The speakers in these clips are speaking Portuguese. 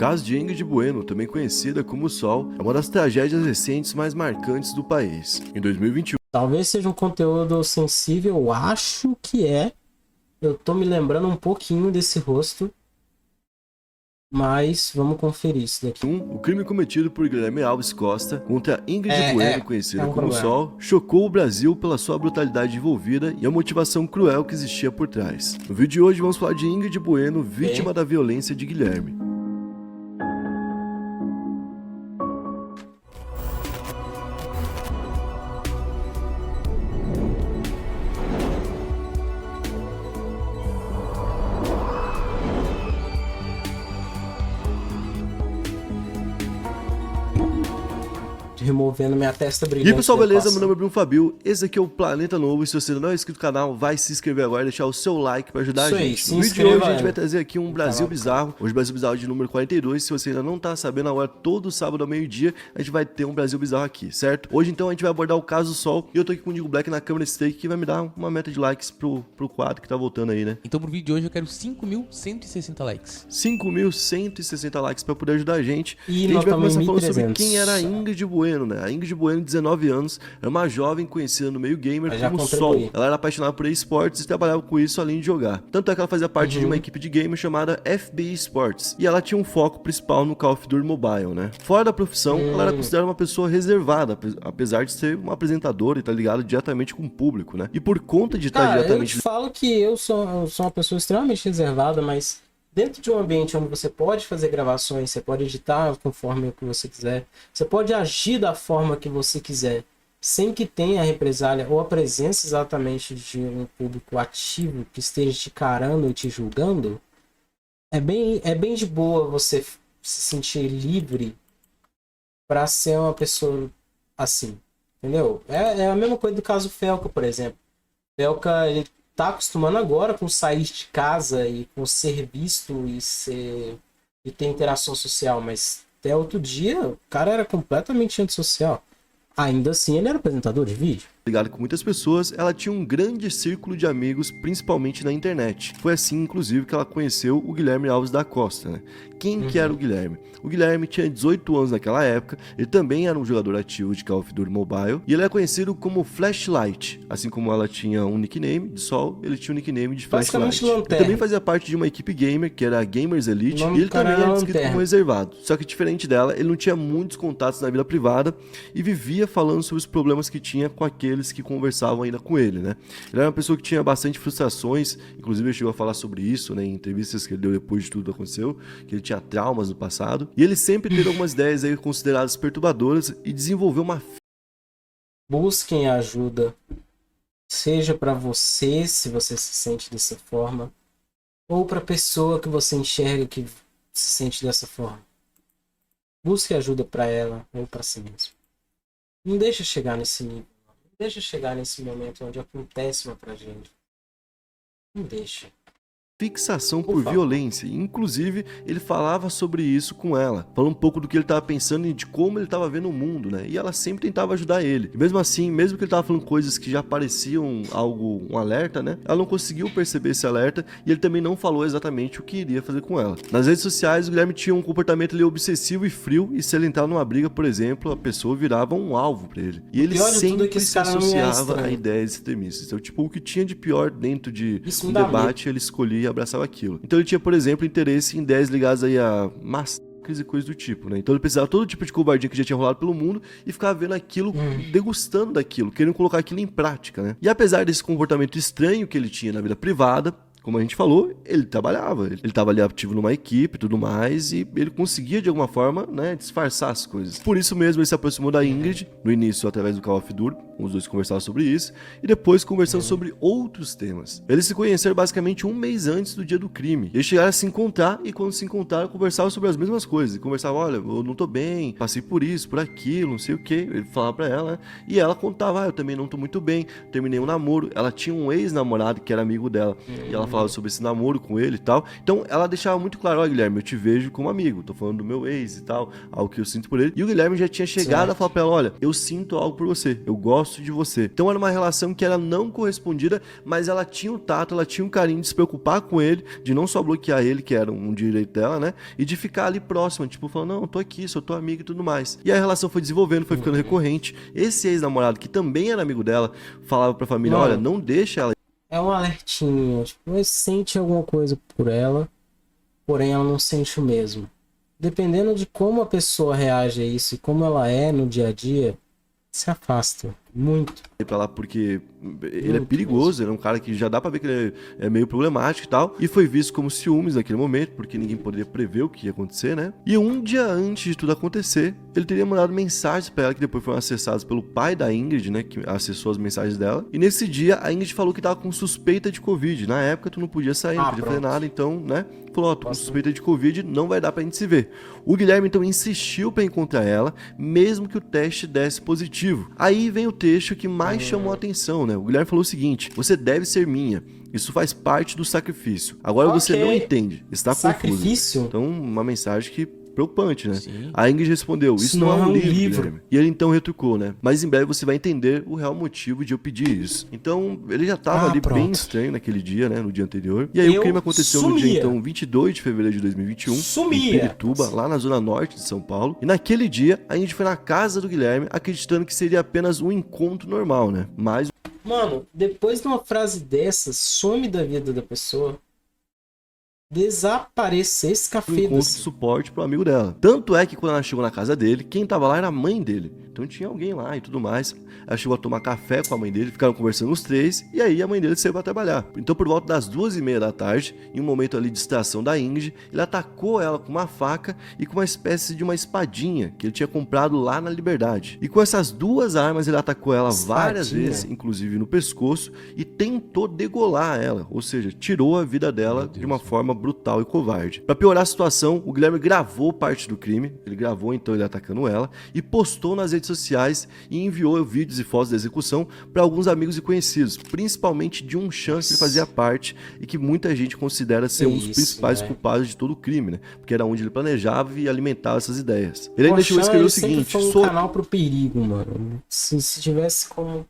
caso de Ingrid Bueno, também conhecida como Sol, é uma das tragédias recentes mais marcantes do país. Em 2021, Talvez seja um conteúdo sensível, eu acho que é. Eu tô me lembrando um pouquinho desse rosto. Mas vamos conferir isso daqui. o crime cometido por Guilherme Alves Costa contra Ingrid Bueno, conhecida como problema. Sol, chocou o Brasil pela sua brutalidade envolvida e a motivação cruel que existia por trás. No vídeo de hoje vamos falar de Ingrid Bueno, vítima da violência de Guilherme. Removendo minha testa E brilhante. aí pessoal, beleza? Meu nome é Bruno Fabio, esse aqui é o Planeta Novo. Se você ainda não é inscrito no canal, vai se inscrever agora e deixar o seu like pra ajudar a gente. No vídeo de hoje a gente vai trazer aqui um Brasil Bizarro. Hoje Brasil Bizarro de número 42. Se você ainda não tá sabendo, agora todo sábado ao meio-dia a gente vai ter um Brasil Bizarro aqui, certo? Hoje então a gente vai abordar o caso Sol e eu tô aqui com o Digo Black na câmera Steak, que vai me dar uma meta de likes pro quadro que tá voltando aí, né? Então pro vídeo de hoje eu quero 5.160 likes. 5.160 likes pra poder ajudar a gente. E a gente vai começar 1.300. falando sobre quem era a Ingrid Bueno, né? A Ingrid Bueno, 19 anos, era uma jovem conhecida no meio gamer como Sol. Ela era apaixonada por esportes e trabalhava com isso além de jogar. Tanto é que ela fazia parte de uma equipe de gamer chamada FBI Sports. E ela tinha um foco principal no Call of Duty Mobile, né? Fora da profissão, ela era considerada uma pessoa reservada, apesar de ser uma apresentadora e estar ligada diretamente com o público, né? E por conta de estar diretamente... Eu te falo que eu sou uma pessoa extremamente reservada, mas dentro de um ambiente onde você pode fazer gravações, você pode editar conforme o que você quiser, você pode agir da forma que você quiser, sem que tenha a represália ou a presença exatamente de um público ativo que esteja te carando e te julgando, é bem de boa você se sentir livre para ser uma pessoa assim, entendeu? É a mesma coisa do caso Felca, por exemplo. Felca, ele tá acostumando agora com sair de casa e com ser visto e ter interação social, mas até outro dia o cara era completamente antissocial. Ainda assim ele era apresentador de vídeo. Ligada com muitas pessoas, ela tinha um grande círculo de amigos, principalmente na internet. Foi assim, inclusive, que ela conheceu o Guilherme Alves da Costa, né? Quem que era o Guilherme? O Guilherme tinha 18 anos naquela época, ele também era um jogador ativo de Call of Duty Mobile, e ele é conhecido como Flashlight. Assim como ela tinha um nickname de Sol, ele tinha um nickname de Flashlight. Ele também fazia parte de uma equipe gamer, que era a Gamers Elite, e ele também era descrito como reservado. Só que diferente dela, ele não tinha muitos contatos na vida privada, e vivia falando sobre os problemas que tinha com aqueles que conversavam ainda com ele, né? Ele era uma pessoa que tinha bastante frustrações, inclusive ele chegou a falar sobre isso, né, em entrevistas que ele deu depois de tudo que aconteceu, que ele tinha traumas no passado, e ele sempre teve algumas ideias aí consideradas perturbadoras e desenvolveu uma... Busquem ajuda, seja para você, se você se sente dessa forma, ou para a pessoa que você enxerga que se sente dessa forma. Busque ajuda para ela ou para si mesmo. Não deixa chegar nesse nível. Não deixa chegar nesse momento onde acontece uma tragédia. Não deixa. Fixação por violência, inclusive ele falava sobre isso com ela, falando um pouco do que ele estava pensando e de como ele estava vendo o mundo, né? E ela sempre tentava ajudar ele. E mesmo assim, mesmo que ele estava falando coisas que já pareciam algo, um alerta, né? Ela não conseguiu perceber esse alerta e ele também não falou exatamente o que iria fazer com ela. Nas redes sociais, o Guilherme tinha um comportamento ali obsessivo e frio, e se ele entrar numa briga, por exemplo, a pessoa virava um alvo para ele. E ele sempre se associava a ideias extremistas. Então, tipo, o que tinha de pior dentro de um debate, ele escolhia abraçava aquilo. Então ele tinha, por exemplo, interesse em ideias ligadas aí a massacres e coisas do tipo, né? Então ele precisava todo tipo de covardia que já tinha rolado pelo mundo e ficava vendo aquilo, degustando daquilo, querendo colocar aquilo em prática, né? E apesar desse comportamento estranho que ele tinha na vida privada, como a gente falou, ele trabalhava, ele estava ali ativo numa equipe e tudo mais, e ele conseguia de alguma forma, né, disfarçar as coisas. Por isso mesmo ele se aproximou da Ingrid, no início através do Call of Duty, os dois conversavam sobre isso, e depois conversando sobre outros temas. Eles se conheceram basicamente um mês antes do dia do crime. Eles chegaram a se encontrar, e quando se encontraram, conversavam sobre as mesmas coisas. E conversavam, olha, eu não tô bem, passei por isso, por aquilo, não sei o que. Ele falava pra ela, né? E ela contava, eu também não tô muito bem, terminei um namoro. Ela tinha um ex-namorado que era amigo dela. E ela falava sobre esse namoro com ele e tal. Então ela deixava muito claro, ó, Guilherme, eu te vejo como amigo, tô falando do meu ex e tal, algo que eu sinto por ele. E o Guilherme já tinha chegado a falar pra ela, olha, eu sinto algo por você, eu gosto de você. Então era uma relação que era não correspondida, mas ela tinha o tato, ela tinha um carinho de se preocupar com ele, de não só bloquear ele, que era um direito dela, né? E de ficar ali próxima, tipo, falando, não, eu tô aqui, sou tua amiga e tudo mais. E a relação foi desenvolvendo, foi ficando recorrente. Esse ex-namorado, que também era amigo dela, falava pra família, olha, não deixa ela. É um alertinho, tipo, ele sente alguma coisa por ela, porém ela não sente o mesmo. Dependendo de como a pessoa reage a isso e como ela é no dia a dia, se afasta muito. Pra lá porque ele é perigoso, ele é um cara que já dá pra ver que ele é meio problemático e tal, e foi visto como ciúmes naquele momento, porque ninguém poderia prever o que ia acontecer, né? E um dia antes de tudo acontecer, ele teria mandado mensagens pra ela que depois foram acessadas pelo pai da Ingrid, né, que acessou as mensagens dela, e nesse dia a Ingrid falou que tava com suspeita de Covid. Na época tu não podia sair, não podia fazer nada, então, né, falou, ó, tô com suspeita de Covid, não vai dar pra gente se ver. O Guilherme então insistiu pra encontrar ela, mesmo que o teste desse positivo. Aí vem o trecho que mais chamou a atenção, né? O Guilherme falou o seguinte, você deve ser minha, isso faz parte do sacrifício. Agora você não entende, está sacrifício? confuso. Então, uma mensagem que preocupante, né? Sim. A Ingrid respondeu, isso não é um livro. Guilherme. E ele então retrucou, né? Mas em breve você vai entender o real motivo de eu pedir isso. Então, ele já tava ali bem estranho naquele dia, né? No dia anterior. E aí o crime aconteceu no dia, então, 22 de fevereiro de 2021. Em Pirituba, lá na zona norte de São Paulo. E naquele dia, a Ingrid foi na casa do Guilherme, acreditando que seria apenas um encontro normal, né? Mas... Mano, depois de uma frase dessa, some da vida da pessoa. Desaparecer escafeda. Encontro de suporte pro amigo dela. Tanto é que quando ela chegou na casa dele, quem tava lá era a mãe dele. Então tinha alguém lá e tudo mais. Ela chegou a tomar café com a mãe dele, ficaram conversando os três, e aí a mãe dele saiu pra trabalhar. Então por volta das 2h30 da tarde, em um momento ali de distração da Ingrid, ele atacou ela com uma faca e com uma espécie de uma espadinha que ele tinha comprado lá na Liberdade. E com essas duas armas ele atacou ela várias vezes, inclusive no pescoço, e tentou degolar ela, ou seja, tirou a vida dela de uma forma brutal e covarde. Pra piorar a situação, o Guilherme gravou parte do crime, ele gravou então ele atacando ela, e postou nas redes sociais e enviou vídeos e fotos da execução para alguns amigos e conhecidos, principalmente de um chance que ele fazia parte e que muita gente considera ser um dos principais culpados de todo o crime, né? Porque era onde ele planejava e alimentava essas ideias. Ele ainda deixou escrever o seguinte... Foi um canal pro perigo, mano. Se tivesse como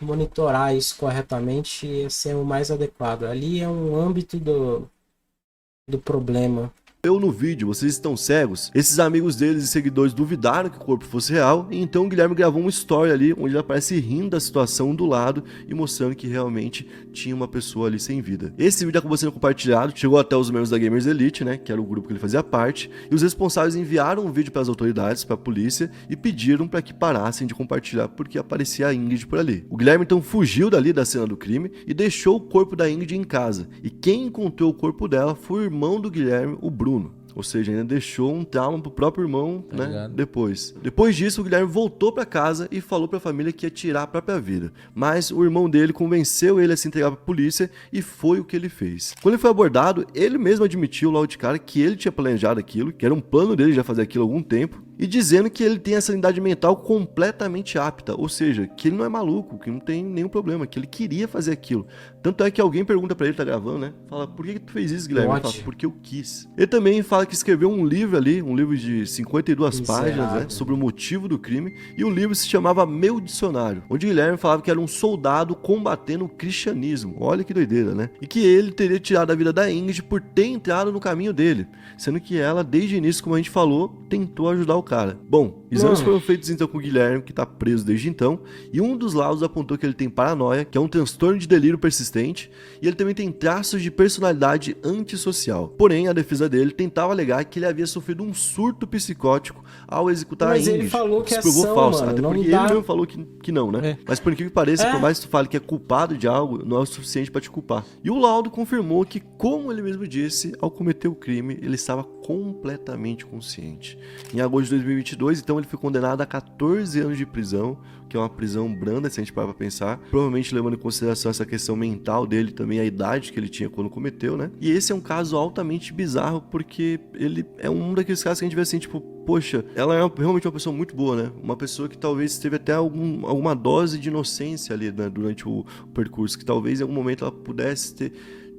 monitorar isso corretamente, ia ser o mais adequado. Ali é um âmbito do problema. No vídeo, vocês estão cegos? Esses amigos deles e seguidores duvidaram que o corpo fosse real, e então o Guilherme gravou uma story ali, onde ele aparece rindo da situação do lado e mostrando que realmente tinha uma pessoa ali sem vida. Esse vídeo acabou sendo compartilhado, chegou até os membros da Gamers Elite, né, que era o grupo que ele fazia parte, e os responsáveis enviaram um vídeo para as autoridades, para a polícia, e pediram para que parassem de compartilhar, porque aparecia a Ingrid por ali. O Guilherme então fugiu dali da cena do crime e deixou o corpo da Ingrid em casa, e quem encontrou o corpo dela foi o irmão do Guilherme, o Bruno. Ou seja, ainda deixou um trauma pro próprio irmão, né? Depois disso, o Guilherme voltou pra casa e falou pra família que ia tirar a própria vida. Mas o irmão dele convenceu ele a se entregar pra polícia e foi o que ele fez. Quando ele foi abordado, ele mesmo admitiu logo de cara que ele tinha planejado aquilo, que era um plano dele já fazer aquilo há algum tempo, e dizendo que ele tem a sanidade mental completamente apta, ou seja, que ele não é maluco, que não tem nenhum problema, que ele queria fazer aquilo. Tanto é que alguém pergunta pra ele, tá gravando, né? Fala, por que tu fez isso, Guilherme? Ele fala, porque eu quis. Ele também fala que escreveu um livro ali, um livro de 52 páginas, né? Sobre o motivo do crime, e o livro se chamava Meu Dicionário, onde Guilherme falava que era um soldado combatendo o cristianismo. Olha que doideira, né? E que ele teria tirado a vida da Ingrid por ter entrado no caminho dele, sendo que ela, desde o início, como a gente falou, tentou ajudar o cara. Bom, exames foram feitos então com o Guilherme, que tá preso desde então, e um dos laudos apontou que ele tem paranoia, que é um transtorno de delírio persistente, e ele também tem traços de personalidade antissocial. Porém, a defesa dele tentava alegar que ele havia sofrido um surto psicótico ao executar a Ingrid. Mas ele falou que se provou falso, mano, até porque ele mesmo falou que não, né? Mas por incrível que pareça, por mais que tu fale que é culpado de algo, não é o suficiente pra te culpar. E o laudo confirmou que, como ele mesmo disse, ao cometer o crime, ele estava completamente consciente. Em agosto de 2022, então ele foi condenado a 14 anos de prisão, que é uma prisão branda, se a gente parar pra pensar, provavelmente levando em consideração essa questão mental dele também, a idade que ele tinha quando cometeu, né? E esse é um caso altamente bizarro, porque ele é um daqueles casos que a gente vê assim, tipo, poxa, ela é realmente uma pessoa muito boa, né? Uma pessoa que talvez teve até alguma dose de inocência ali, né, durante o percurso, que talvez em algum momento ela pudesse ter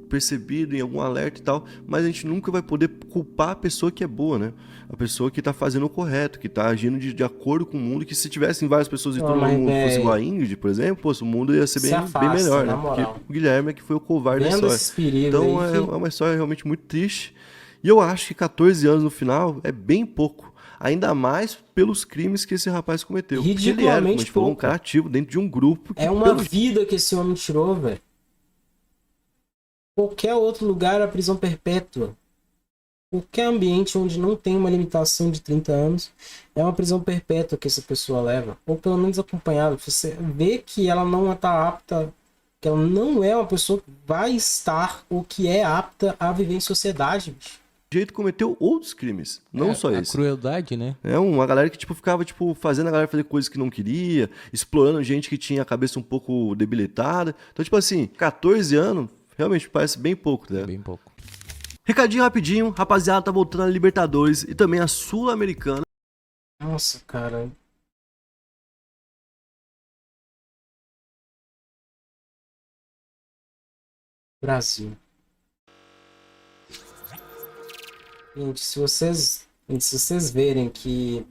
percebido em algum alerta e tal, mas a gente nunca vai poder culpar a pessoa que é boa, né? A pessoa que tá fazendo o correto, que tá agindo de acordo com o mundo, que se tivessem várias pessoas e todo mundo fosse igual a Ingrid, por exemplo, pô, o mundo ia ser bem melhor, né? Porque o Guilherme é que foi o covarde da história. Então é uma história realmente muito triste. E eu acho que 14 anos no final é bem pouco. Ainda mais pelos crimes que esse rapaz cometeu. Ridiculamente porque ele era, como a gente falou, um cara ativo dentro de um grupo. É uma vida que esse homem tirou, velho. Qualquer outro lugar é prisão perpétua. Qualquer ambiente onde não tem uma limitação de 30 anos é uma prisão perpétua que essa pessoa leva. Ou pelo menos acompanhada. Você vê que ela não está apta, que ela não é uma pessoa que vai estar ou que é apta a viver em sociedade, bicho. Jeito cometeu outros crimes, não só esse. A crueldade, né? É uma galera que tipo ficava tipo fazendo a galera fazer coisas que não queria, explorando gente que tinha a cabeça um pouco debilitada. Então tipo assim, 14 anos realmente parece bem pouco, né? Bem pouco. Recadinho rapidinho, rapaziada, tá voltando a Libertadores e também a Sul-Americana. Nossa, cara. Brasil. Gente, se vocês verem que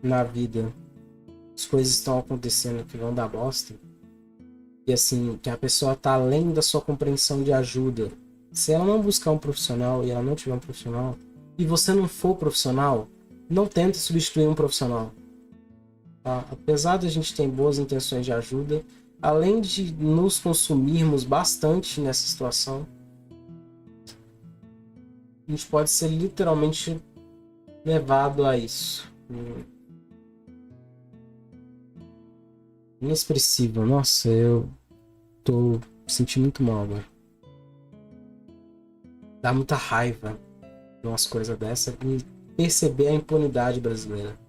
na vida as coisas estão acontecendo que vão dar bosta, e assim, que a pessoa tá além da sua compreensão de ajuda, se ela não buscar um profissional e ela não tiver um profissional, e você não for profissional, não tente substituir um profissional. Tá? Apesar de a gente ter boas intenções de ajuda, além de nos consumirmos bastante nessa situação, a gente pode ser literalmente levado a isso. Inexpressível. Nossa, eu tô me sentindo muito mal agora. Dá muita raiva de umas coisas dessa e perceber a impunidade brasileira.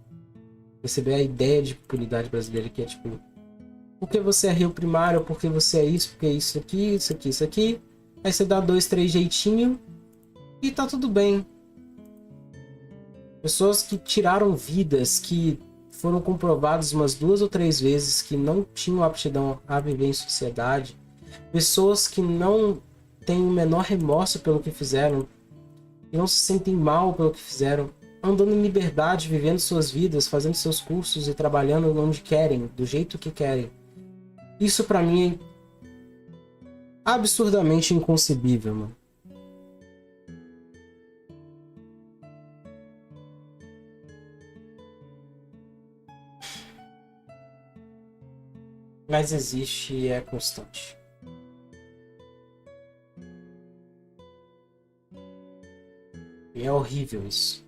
Perceber a ideia de impunidade brasileira, que é tipo, porque você é rio primário, porque você é isso, porque é isso aqui, isso aqui, isso aqui. Aí você dá 2, 3 jeitinho e tá tudo bem. Pessoas que tiraram vidas, que foram comprovadas umas 2 ou 3 vezes que não tinham aptidão a viver em sociedade. Pessoas que não têm o menor remorso pelo que fizeram e não se sentem mal pelo que fizeram, andando em liberdade, vivendo suas vidas, fazendo seus cursos e trabalhando onde querem, do jeito que querem. Isso pra mim é absurdamente inconcebível, mano. Mas existe e é constante. E é horrível isso.